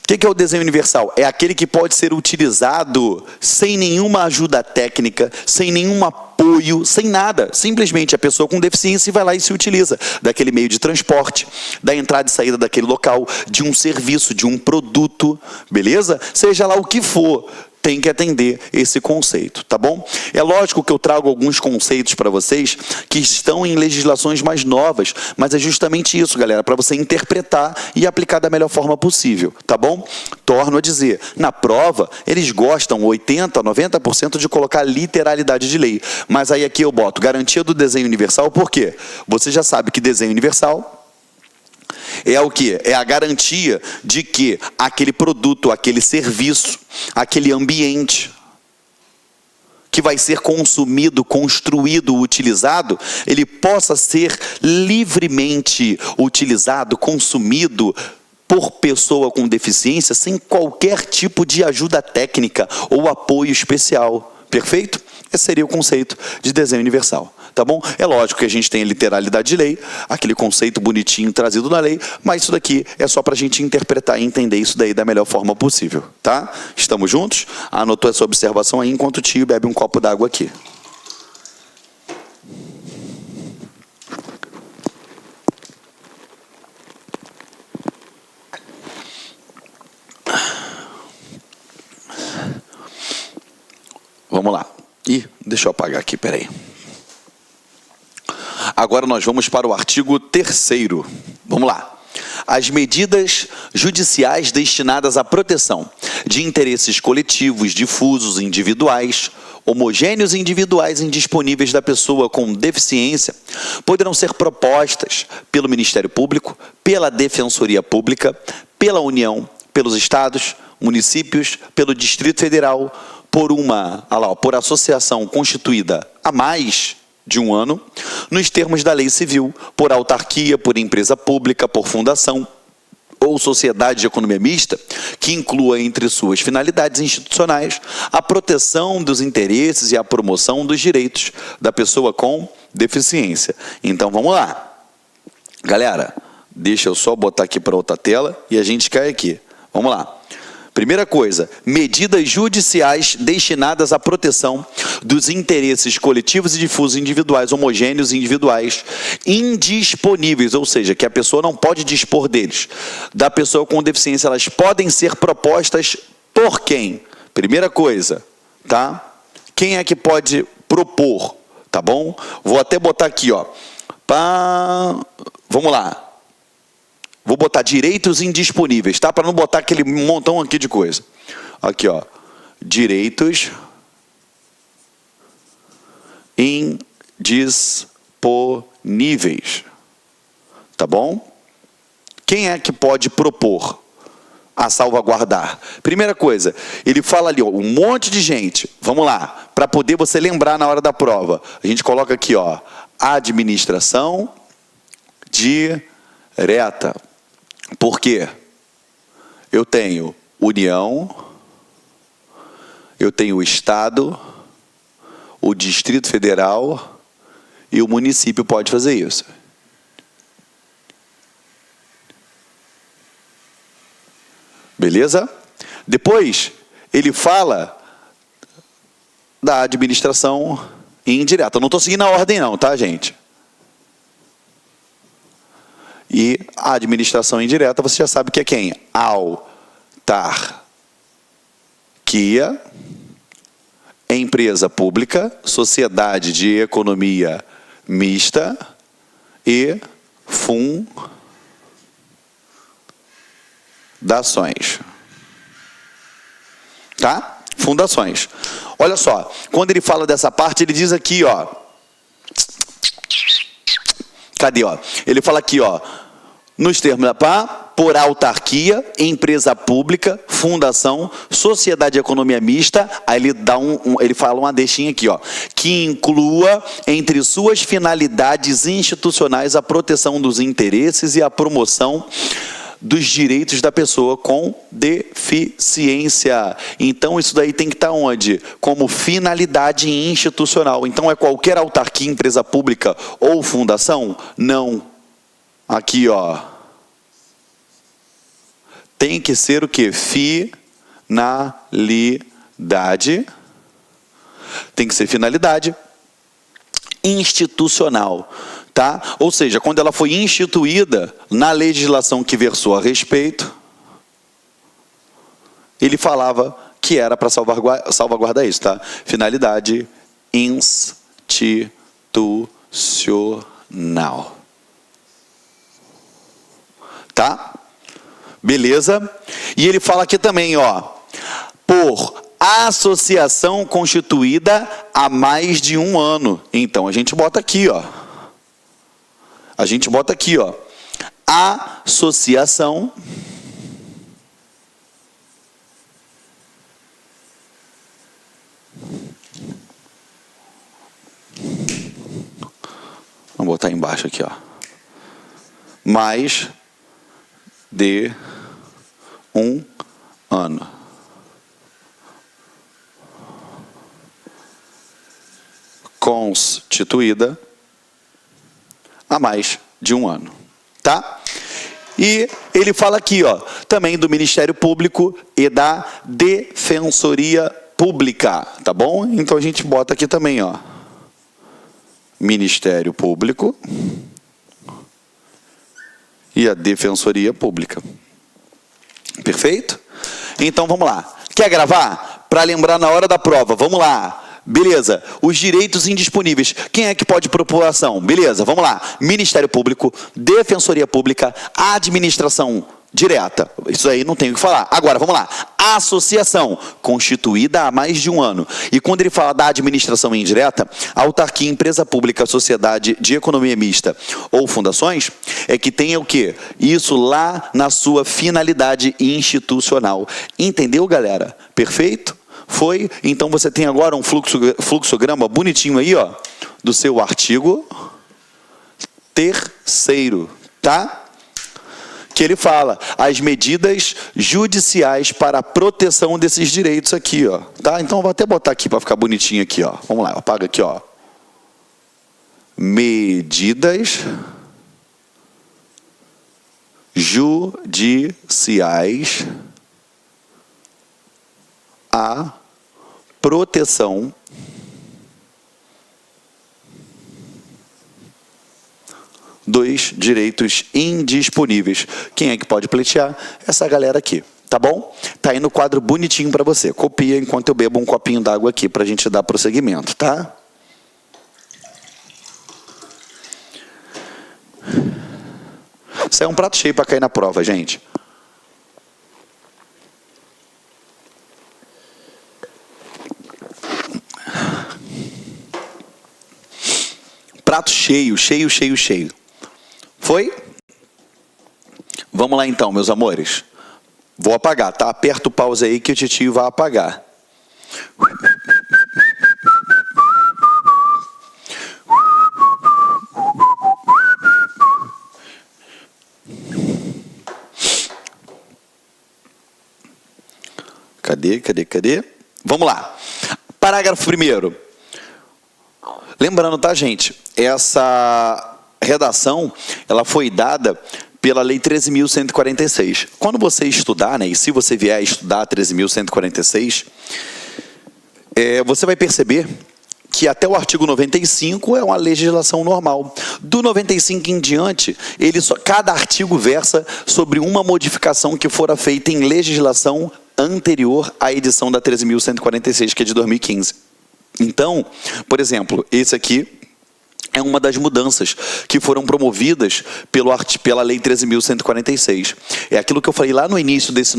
[SPEAKER 1] o que é o desenho universal? É aquele que pode ser utilizado sem nenhuma ajuda técnica, sem nenhum apoio, sem nada. Simplesmente a pessoa com deficiência vai lá e se utiliza daquele meio de transporte, da entrada e saída daquele local, de um serviço, de um produto, beleza? Seja lá o que for, tem que atender esse conceito, tá bom? É lógico que eu trago alguns conceitos para vocês que estão em legislações mais novas, mas é justamente isso, galera, para você interpretar e aplicar da melhor forma possível, tá bom? Torno a dizer, na prova, eles gostam 80%, 90% de colocar literalidade de lei, mas aí aqui eu boto garantia do desenho universal, por quê? Você já sabe que desenho universal é o quê? É a garantia de que aquele produto, aquele serviço, aquele ambiente que vai ser consumido, construído, utilizado, ele possa ser livremente utilizado, consumido por pessoa com deficiência, sem qualquer tipo de ajuda técnica ou apoio especial. Perfeito? Esse seria o conceito de desenho universal, tá bom? É lógico que a gente tem a literalidade de lei, aquele conceito bonitinho trazido na lei, mas isso daqui é só para a gente interpretar e entender isso daí da melhor forma possível, tá? Estamos juntos? Anotou essa observação aí enquanto o tio bebe um copo d'água aqui. Vamos lá. Ih, deixa eu apagar aqui, peraí. Agora nós vamos para o artigo 3º. Vamos lá. As medidas judiciais destinadas à proteção de interesses coletivos, difusos, individuais, homogêneos e individuais indisponíveis da pessoa com deficiência poderão ser propostas pelo Ministério Público, pela Defensoria Pública, pela União, pelos Estados, municípios, pelo Distrito Federal, por associação constituída há mais de um ano, nos termos da lei civil, por autarquia, por empresa pública, por fundação ou sociedade de economia mista, que inclua entre suas finalidades institucionais a proteção dos interesses e a promoção dos direitos da pessoa com deficiência. Então vamos lá. Galera, deixa eu só botar aqui para outra tela e a gente cai aqui. Vamos lá. Primeira coisa, medidas judiciais destinadas à proteção dos interesses coletivos e difusos individuais, homogêneos e individuais, indisponíveis, ou seja, que a pessoa não pode dispor deles. Da pessoa com deficiência, elas podem ser propostas por quem? Primeira coisa, tá? Quem é que pode propor, tá bom? Vou até botar aqui, ó. Vamos lá. Vou botar direitos indisponíveis, tá? Para não botar aquele montão aqui de coisa. Aqui, ó. Direitos indisponíveis. Tá bom? Quem é que pode propor a salvaguardar? Primeira coisa, ele fala ali, ó, um monte de gente. Vamos lá. Para poder você lembrar na hora da prova. A gente coloca aqui, ó. Administração direta. Por quê? Eu tenho União, eu tenho o Estado, o Distrito Federal e o município pode fazer isso. Beleza? Depois, ele fala da administração indireta. Eu não estou seguindo a ordem não, tá, gente? E a administração indireta, você já sabe que é quem? Autarquia, empresa pública, sociedade de economia mista e fundações. Tá? Fundações. Olha só, quando ele fala dessa parte, ele diz aqui, ó. Cadê, ó? Ele fala aqui, ó. nos termos da PA, por autarquia, empresa pública, fundação, sociedade de economia mista, aí ele dá ele fala uma deixinha aqui, ó, que inclua entre suas finalidades institucionais a proteção dos interesses e a promoção dos direitos da pessoa com deficiência. Então, isso daí tem que estar onde? Como finalidade institucional. Então, é qualquer autarquia, empresa pública ou fundação? Não. Aqui, ó. Tem que ser o quê? Finalidade. Tem que ser finalidade institucional. Tá? Ou seja, quando ela foi instituída na legislação que versou a respeito, ele falava que era para salvaguardar isso, tá? Finalidade institucional. Tá? Beleza? E ele fala aqui também, ó, por associação constituída há mais de 1 ano. Então, a gente bota aqui, ó. Associação vamos botar embaixo aqui, ó. Mais de 1 ano. Constituída há mais de 1 ano, tá? E ele fala aqui, ó, também do Ministério Público e da Defensoria Pública, tá bom? Então a gente bota aqui também, ó, Ministério Público e a Defensoria Pública. Perfeito? Então vamos lá. Quer gravar? Para lembrar na hora da prova, vamos lá. Beleza, os direitos indisponíveis. Quem é que pode propor ação? Beleza, vamos lá. Ministério Público, Defensoria Pública, Administração Direta. Isso aí não tem o que falar. Agora, vamos lá. Associação, constituída há mais de 1 ano. E quando ele fala da administração indireta, autarquia, empresa pública, sociedade de economia mista ou fundações, é que tenha o quê? Isso lá na sua finalidade institucional. Entendeu, galera? Perfeito? Foi? Então você tem agora um fluxograma bonitinho aí, ó, do seu artigo 3º, tá? Que ele fala as medidas judiciais para a proteção desses direitos aqui, ó, tá? Então eu vou até botar aqui para ficar bonitinho aqui, ó. Vamos lá, apaga aqui, ó. Medidas judiciais a proteção dos direitos indisponíveis. Quem é que pode pleitear? Essa galera aqui, tá bom? Tá aí no quadro bonitinho para você. Copia enquanto eu bebo um copinho d'água aqui para a gente dar prosseguimento, tá? Isso é um prato cheio para cair na prova, gente. Prato cheio, cheio, cheio, cheio. Foi? Vamos lá então, meus amores. Vou apagar, tá? Aperta o pause aí que o titio vai apagar. Cadê? Vamos lá. Parágrafo 1º. Lembrando, tá, gente? Essa redação, ela foi dada pela Lei 13.146. Quando você estudar, né, e se você vier a estudar 13.146, você vai perceber que até o artigo 95 é uma legislação normal. Do 95 em diante, cada artigo versa sobre uma modificação que fora feita em legislação anterior à edição da 13.146, que é de 2015. Então, por exemplo, esse aqui é uma das mudanças que foram promovidas pela Lei 13.146. É aquilo que eu falei lá no início desse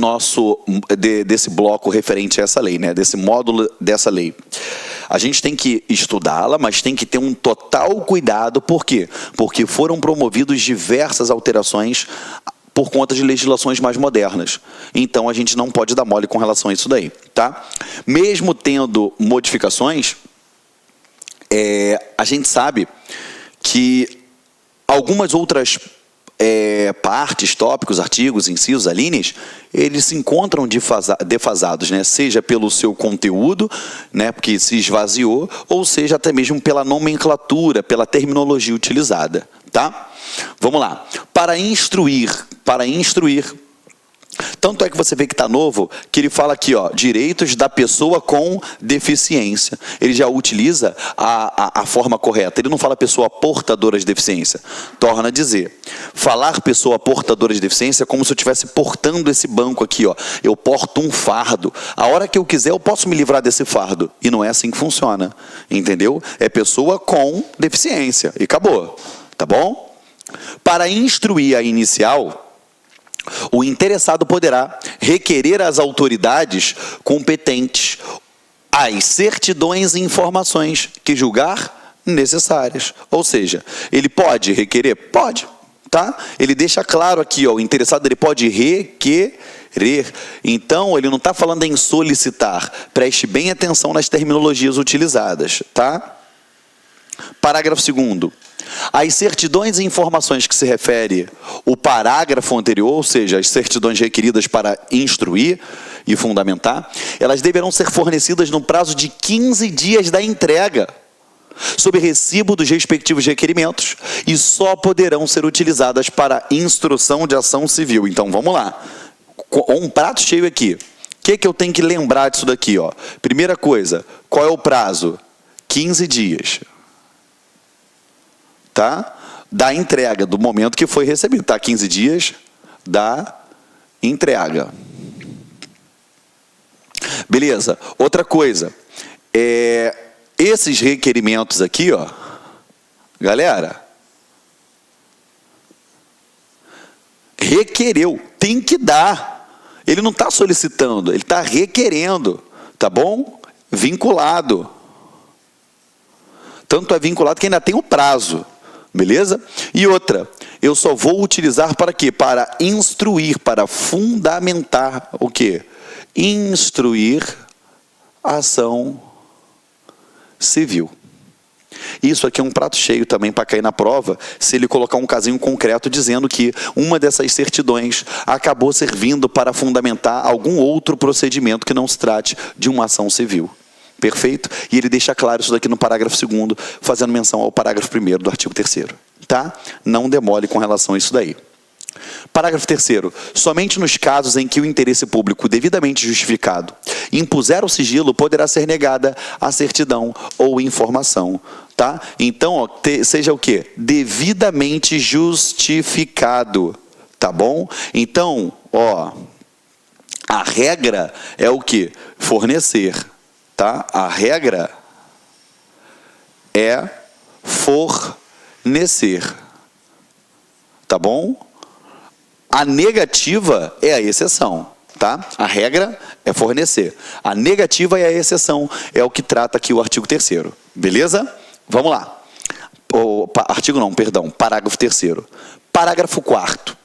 [SPEAKER 1] bloco referente a essa lei, né? Desse módulo dessa lei. A gente tem que estudá-la, mas tem que ter um total cuidado. Por quê? Porque foram promovidas diversas alterações por conta de legislações mais modernas. Então, a gente não pode dar mole com relação a isso daí, tá? Mesmo tendo modificações, a gente sabe que algumas outras partes, tópicos, artigos, incisos, alíneas, eles se encontram defasados, né? Seja pelo seu conteúdo, né, porque se esvaziou, ou seja até mesmo pela nomenclatura, pela terminologia utilizada, tá? Vamos lá. Para instruir, tanto é que você vê que está novo, que ele fala aqui, ó, direitos da pessoa com deficiência. Ele já utiliza a forma correta. Ele não fala pessoa portadora de deficiência. Torna a dizer, falar pessoa portadora de deficiência é como se eu estivesse portando esse banco aqui, ó. Eu porto um fardo. A hora que eu quiser, eu posso me livrar desse fardo. E não é assim que funciona. Entendeu? É pessoa com deficiência. E acabou. Tá bom? Para instruir a inicial, o interessado poderá requerer às autoridades competentes as certidões e informações que julgar necessárias. Ou seja, ele pode requerer? Pode, tá? Ele deixa claro aqui, ó, o interessado ele pode requerer. Então, ele não está falando em solicitar. Preste bem atenção nas terminologias utilizadas, tá? Parágrafo 2º. As certidões e informações que se refere o parágrafo anterior, ou seja, as certidões requeridas para instruir e fundamentar, elas deverão ser fornecidas no prazo de 15 dias da entrega, sob recibo dos respectivos requerimentos, e só poderão ser utilizadas para instrução de ação civil. Então, vamos lá. Um prato cheio aqui. O que eu tenho que lembrar disso daqui, ó? Primeira coisa, qual é o prazo? 15 dias. Tá? Da entrega, do momento que foi recebido. Tá? 15 dias da entrega. Beleza. Outra coisa. Esses requerimentos aqui, ó, galera, requereu, tem que dar. Ele não está solicitando, ele está requerendo. Tá bom? Vinculado. Tanto é vinculado que ainda tem o prazo. Beleza? E outra, eu só vou utilizar para quê? Para instruir, para fundamentar o quê? Instruir a ação civil. Isso aqui é um prato cheio também para cair na prova, se ele colocar um casinho concreto dizendo que uma dessas certidões acabou servindo para fundamentar algum outro procedimento que não se trate de uma ação civil. Perfeito? E ele deixa claro isso daqui no parágrafo 2º, fazendo menção ao parágrafo 1º do artigo 3º. Tá? Não demole com relação a isso daí. Parágrafo 3º. Somente nos casos em que o interesse público devidamente justificado impuser o sigilo, poderá ser negada a certidão ou informação. Tá? Então, ó, seja o quê? Devidamente justificado. Tá bom? Então, ó, a regra é o quê? Fornecer. Tá? A regra é fornecer. Tá bom? A negativa é a exceção. Tá? A regra é fornecer. A negativa é a exceção. É o que trata aqui o artigo 3º. Beleza? Vamos lá. Parágrafo 3º. Parágrafo 4º.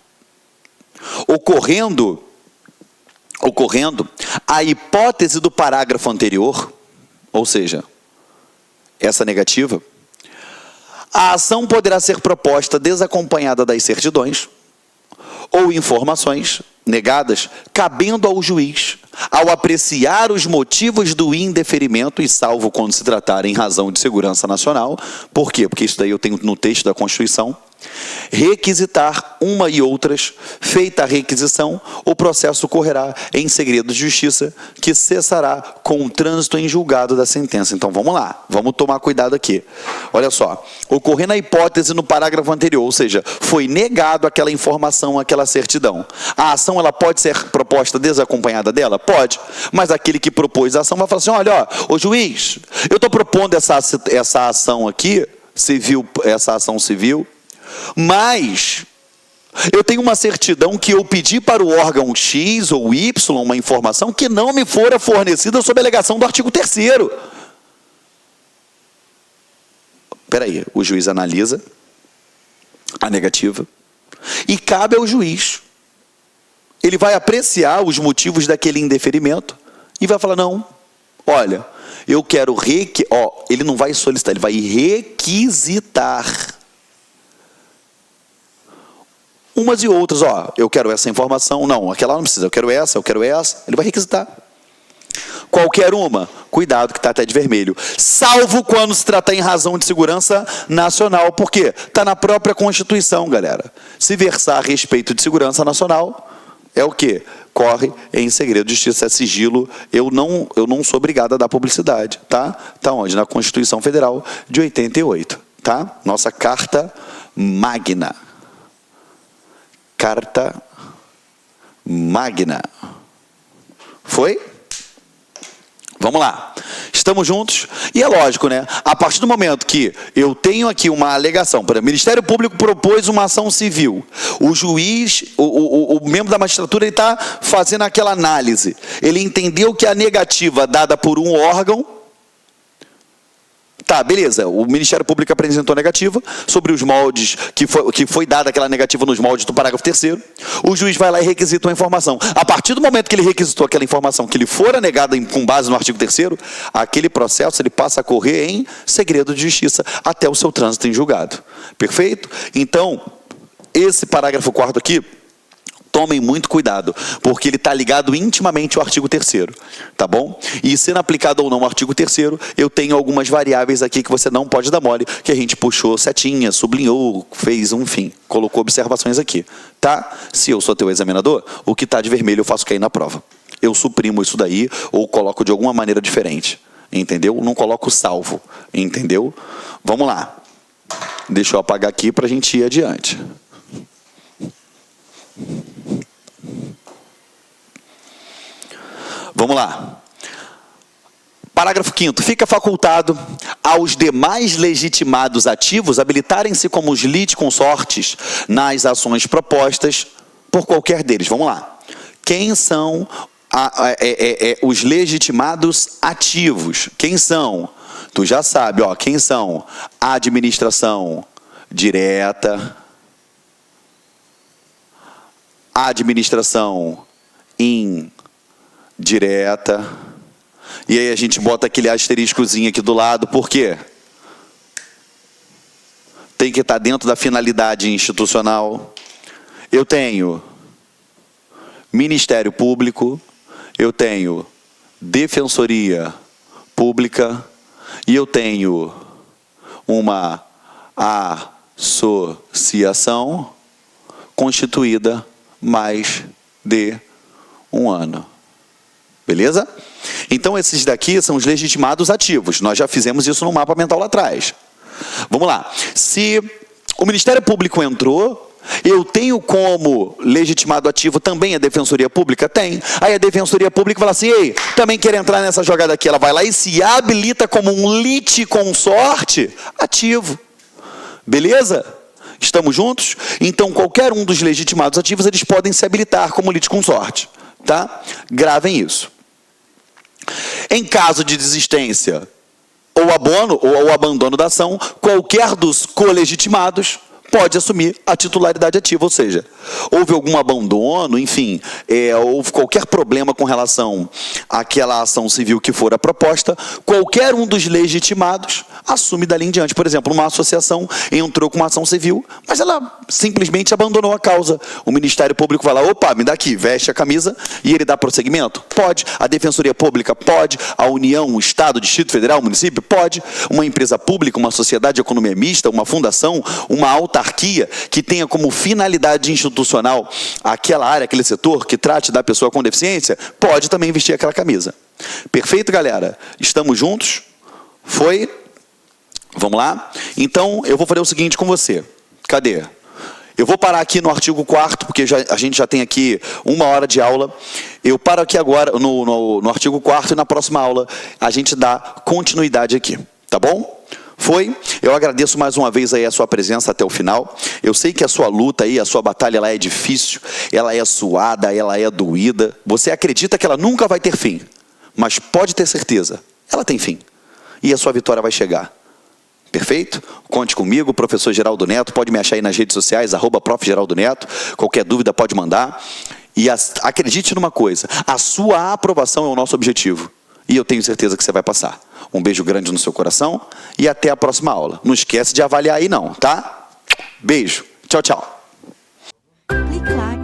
[SPEAKER 1] Ocorrendo a hipótese do parágrafo anterior, ou seja, essa negativa, a ação poderá ser proposta desacompanhada das certidões ou informações negadas, cabendo ao juiz, ao apreciar os motivos do indeferimento, e salvo quando se tratar em razão de segurança nacional. Por quê? Porque isso daí eu tenho no texto da Constituição. Requisitar uma e outras, feita a requisição, o processo correrá em segredo de justiça, que cessará com o trânsito em julgado da sentença. Então vamos lá, vamos tomar cuidado aqui. Olha só, ocorrendo a hipótese no parágrafo anterior, ou seja, foi negado aquela informação, aquela certidão. A ação ela pode ser proposta desacompanhada dela? Pode, mas aquele que propôs a ação vai falar assim, olha, ó, ô juiz, eu estou propondo essa ação aqui, civil, essa ação civil, mas eu tenho uma certidão que eu pedi para o órgão X ou Y uma informação que não me fora fornecida sob a alegação do artigo 3º. peraí, o juiz analisa a negativa e cabe ao juiz. Ele vai apreciar os motivos daquele indeferimento e vai falar, não, olha, eu quero ele não vai solicitar, ele vai requisitar umas e outras, eu quero essa informação, não, aquela não precisa, eu quero essa, ele vai requisitar. Qualquer uma, cuidado que está até de vermelho, salvo quando se tratar em razão de segurança nacional, por quê? Está na própria Constituição, galera. Se versar a respeito de segurança nacional, é o quê? Corre em segredo de justiça, é sigilo, eu não sou obrigado a dar publicidade, tá? Tá onde? Na Constituição Federal de 88, tá? Nossa Carta Magna. Carta Magna. Foi? Vamos lá. Estamos juntos? E é lógico, né? A partir do momento que eu tenho aqui uma alegação, por exemplo, o Ministério Público propôs uma ação civil, o juiz, o membro da magistratura, ele está fazendo aquela análise. Ele entendeu que a negativa dada por um órgão, tá, beleza, o Ministério Público apresentou a negativa sobre os moldes, que foi dada aquela negativa nos moldes do parágrafo 3º, o juiz vai lá e requisita uma informação. A partir do momento que ele requisitou aquela informação, que lhe fora negada com base no artigo 3º, aquele processo ele passa a correr em segredo de justiça até o seu trânsito em julgado. Perfeito? Então, esse parágrafo 4º aqui, tomem muito cuidado, porque ele está ligado intimamente ao artigo 3º, tá bom? E sendo aplicado ou não o artigo 3º, eu tenho algumas variáveis aqui que você não pode dar mole, que a gente puxou setinha, sublinhou, fez enfim, colocou observações aqui, tá? Se eu sou teu examinador, o que está de vermelho eu faço cair na prova. Eu suprimo isso daí ou coloco de alguma maneira diferente, entendeu? Não coloco salvo, entendeu? Vamos lá. Deixa eu apagar aqui para a gente ir adiante. Vamos lá. Parágrafo 5º. Fica facultado aos demais legitimados ativos habilitarem-se como os litisconsortes nas ações propostas por qualquer deles. Vamos lá. Quem são os legitimados ativos? Quem são? Tu já sabe, quem são? A administração direta, a administração indireta, e aí a gente bota aquele asteriscozinho aqui do lado, por quê? Tem que estar dentro da finalidade institucional. Eu tenho Ministério Público, eu tenho Defensoria Pública, e eu tenho uma associação constituída mais de 1 ano. Beleza? Então, esses daqui são os legitimados ativos. Nós já fizemos isso no mapa mental lá atrás. Vamos lá. Se o Ministério Público entrou, eu tenho como legitimado ativo também a Defensoria Pública? Tem. Aí a Defensoria Pública fala assim, ei, também quer entrar nessa jogada aqui. Ela vai lá e se habilita como um litisconsorte ativo. Beleza? Estamos juntos? Então, qualquer um dos legitimados ativos, eles podem se habilitar como litisconsorte. Tá? Gravem isso. Em caso de desistência ou abono ou abandono da ação, qualquer dos colegitimados pode assumir a titularidade ativa, ou seja, houve algum abandono, enfim, houve qualquer problema com relação àquela ação civil que for a proposta, qualquer um dos legitimados assume dali em diante. Por exemplo, uma associação entrou com uma ação civil, mas ela simplesmente abandonou a causa. O Ministério Público vai lá, opa, me dá aqui, veste a camisa, e ele dá prosseguimento? Pode. A Defensoria Pública? Pode. A União, o Estado, o Distrito Federal, o município? Pode. Uma empresa pública, uma sociedade de economia mista, uma fundação, uma autarquia que tenha como finalidade institucional aquela área, aquele setor que trate da pessoa com deficiência, pode também vestir aquela camisa. Perfeito, galera? Estamos juntos? Foi? Vamos lá? Então, eu vou fazer o seguinte com você. Cadê? Eu vou parar aqui no artigo 4º, porque a gente já tem aqui 1 hora de aula. Eu paro aqui agora no artigo 4º e na próxima aula a gente dá continuidade aqui. Tá bom? Foi? Eu agradeço mais uma vez aí a sua presença até o final. Eu sei que a sua luta aí, a sua batalha, ela é difícil, ela é suada, ela é doída. Você acredita que ela nunca vai ter fim, mas pode ter certeza, ela tem fim. E a sua vitória vai chegar. Perfeito? Conte comigo, professor Geraldo Neto, pode me achar aí nas redes sociais, @prof. Geraldo Neto, qualquer dúvida pode mandar. E acredite numa coisa, a sua aprovação é o nosso objetivo. E eu tenho certeza que você vai passar. Um beijo grande no seu coração e até a próxima aula. Não esquece de avaliar aí não, tá? Beijo. Tchau, tchau.
[SPEAKER 2] Clique lá.